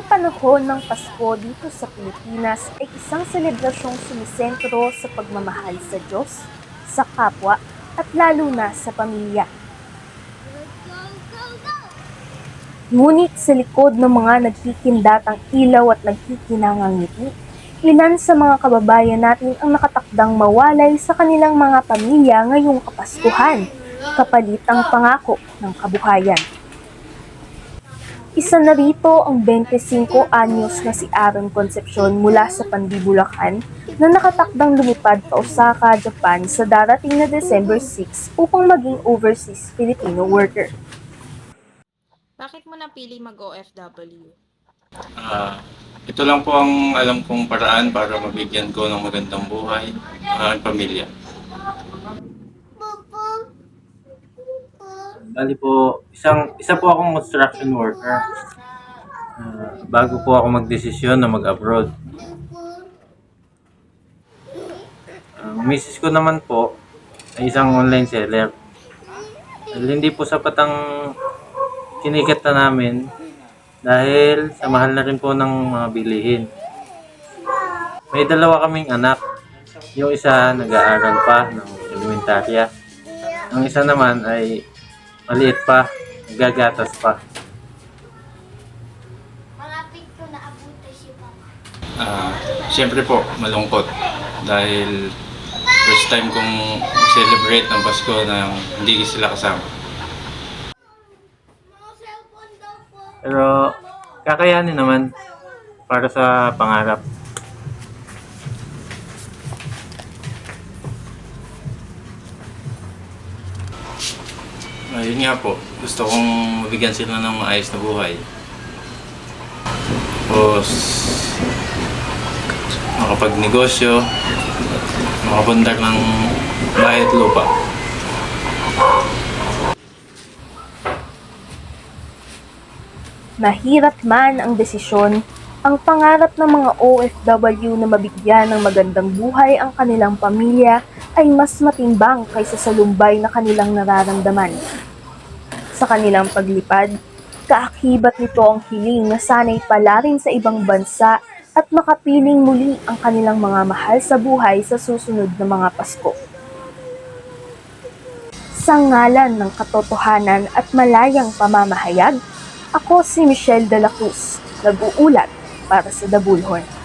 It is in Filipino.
Ang panahon ng Pasko dito sa Pilipinas ay isang selebrasyong sumisentro sa pagmamahal sa Diyos, sa kapwa, at lalo na sa pamilya. Ngunit sa likod ng mga nagkikindatang ilaw at nagkikinangang ngiti, ilan sa mga kababayan natin ang nakatakdang mawalay sa kanilang mga pamilya ngayong Kapaskuhan, kapalit ang pangako ng kabuhayan. Isa na rito ang 25 anyos na si Aaron Concepcion mula sa Pandi, Bulacan na nakatakdang lumipad pa Osaka, Japan sa darating na December 6 upang maging overseas Filipino worker. Bakit mo napili mag-OFW? Ito lang po ang alam kong paraan para mabigyan ko ng magandang buhay ang pamilya. Bali po, isa po akong construction worker. Bago po ako magdesisyon na mag-abroad. Ang misis ko naman po ay isang online seller. Hindi po sapat ang kinikat na namin dahil sa mahal na rin po ng mga bilihin. May dalawa kaming anak. Yung isa nag-aaral pa ng elementarya. Ang isa naman ay maliit pa, gagatas pa. Siyempre po, malungkot dahil first time kong celebrate ng Pasko na hindi sila kasama. Pero kakayanin naman para sa pangarap. Yun nga po, gusto kong mabigyan sila ng maayos na buhay. Tapos makapagnegosyo, makapundar ng bahay at lupa. Mahirap man ang desisyon, ang pangarap ng mga OFW na mabigyan ng magandang buhay ang kanilang pamilya ay mas matimbang kaysa sa lumbay na kanilang nararamdaman. Sa kanilang paglipad, kaakibat nito ang hiling na sana'y palarin sa ibang bansa at makapiling muli ang kanilang mga mahal sa buhay sa susunod na mga Pasko. Sa ngalan ng katotohanan at malayang pamamahayag, ako si Michelle de la Cruz, nag-uulat para sa The Bullhorn.